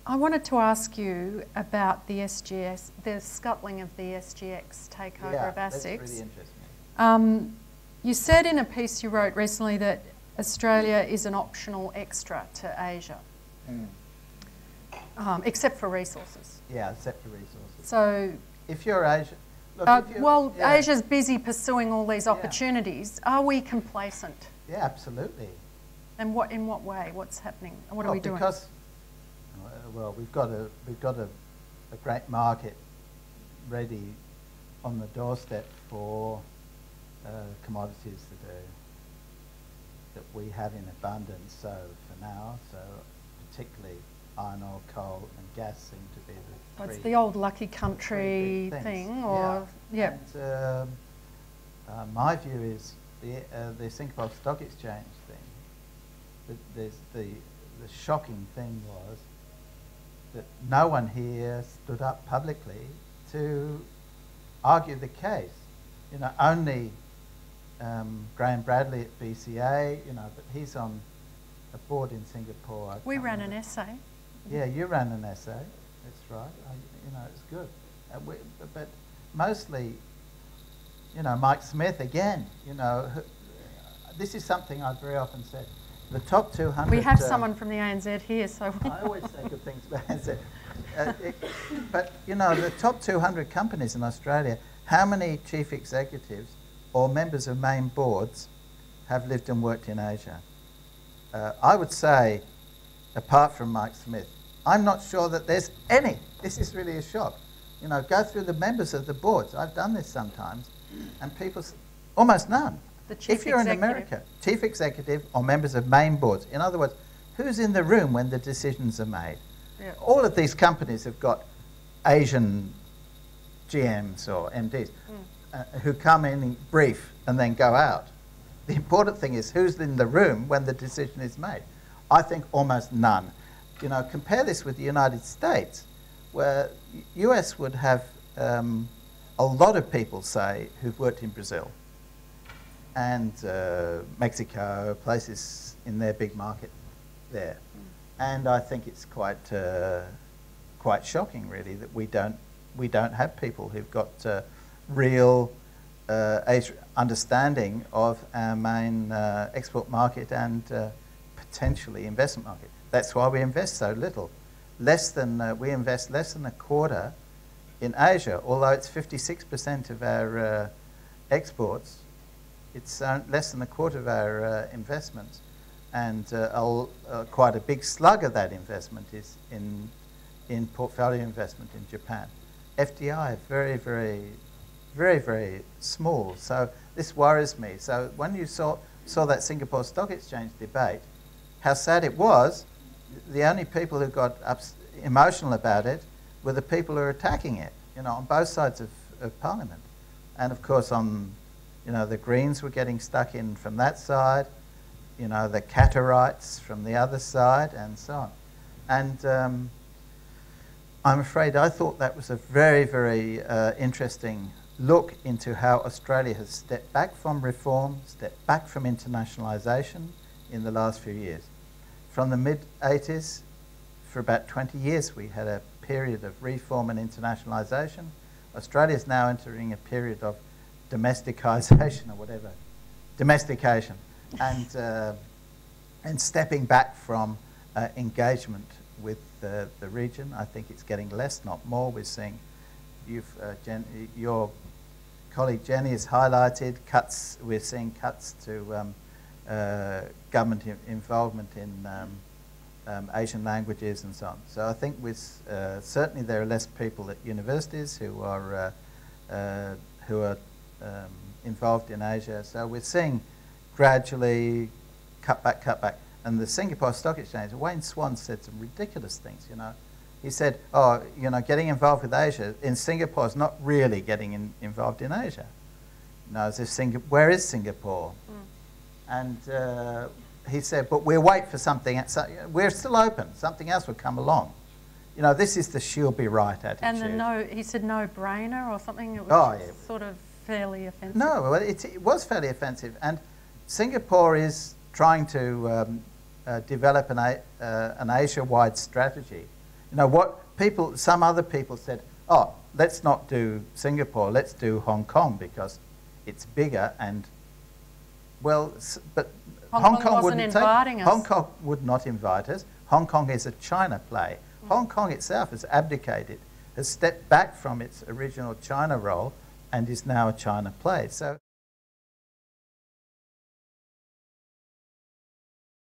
I wanted to ask you about the SGS, the scuttling of the SGX takeover of ASICs. That's really interesting. You said in a piece you wrote recently that Australia is an optional extra to Asia, except for resources. Yeah, except for resources. So, if you're Asia, look, Asia's busy pursuing all these opportunities. Are we complacent? Yeah, absolutely. And in what way? What's happening? What are we doing? Because we've got a great market ready on the doorstep for commodities that we have in abundance. So for now, particularly iron ore, coal, and gas seem to be the it's the old lucky country thing, or And, my view is the Singapore Stock Exchange thing. The shocking thing was that no one here stood up publicly to argue the case. You know, only Graham Bradley at BCA, but he's on a board in Singapore. We ran an essay. Yeah, you ran an essay. That's right. It's good. But mostly, Mike Smith again. This is something I've very often said. The top 200... We have someone from the ANZ here, so... I always say good things about ANZ. But, the top 200 companies in Australia, how many chief executives or members of main boards have lived and worked in Asia? I would say, apart from Mike Smith, I'm not sure that there's any. This is really a shock. Go through the members of the boards. I've done this sometimes, and people... Almost none. If you're in America, chief executive or members of main boards, in other words, who's in the room when the decisions are made? Yeah. All of these companies have got Asian GMs or MDs who come in, brief, and then go out. The important thing is who's in the room when the decision is made. I think almost none. Compare this with the United States, where US would have a lot of people, say, who've worked in Brazil and Mexico, places in their big market there. And I think it's quite shocking, really, that we don't have people who've got real understanding of our main export market and potentially investment market. That's why we invest so little. We invest less than a quarter in Asia, although it's 56% of our exports. It's less than a quarter of our investments, and quite a big slug of that investment is in portfolio investment in Japan. FDI, very, very, very, very small. So this worries me. So when you saw that Singapore Stock Exchange debate, how sad it was. The only people who got emotional about it were the people who are attacking it, on both sides of Parliament. And of course the Greens were getting stuck in from that side, the Catarites from the other side, and so on. And I'm afraid I thought that was a very, very interesting look into how Australia has stepped back from reform, stepped back from internationalisation in the last few years. From the mid-80s, for about 20 years, we had a period of reform and internationalisation. Australia is now entering a period of domesticisation or whatever, domestication, and stepping back from engagement with the region. I think it's getting less, not more. We're seeing, your colleague Jenny has highlighted cuts. We're seeing cuts to government involvement in Asian languages and so on. So I think certainly there are less people at universities who are involved in Asia. So we're seeing gradually cut back. And the Singapore Stock Exchange, Wayne Swan said some ridiculous things, He said, getting involved with Asia in Singapore is not really getting involved in Asia. As if where is Singapore? And he said, but we'll wait for something. We're still open. Something else will come along. This is the she'll be right attitude. And he said no-brainer or something. It was sort of fairly offensive. No, well, it was fairly offensive. And Singapore is trying to develop an Asia-wide strategy. You know, some other people said, oh, let's not do Singapore, let's do Hong Kong because it's bigger and, well, but Hong Kong wasn't inviting us. Hong Kong would not invite us. Hong Kong is a China play. Hong Kong itself has abdicated, has stepped back from its original China role and is now a China play. So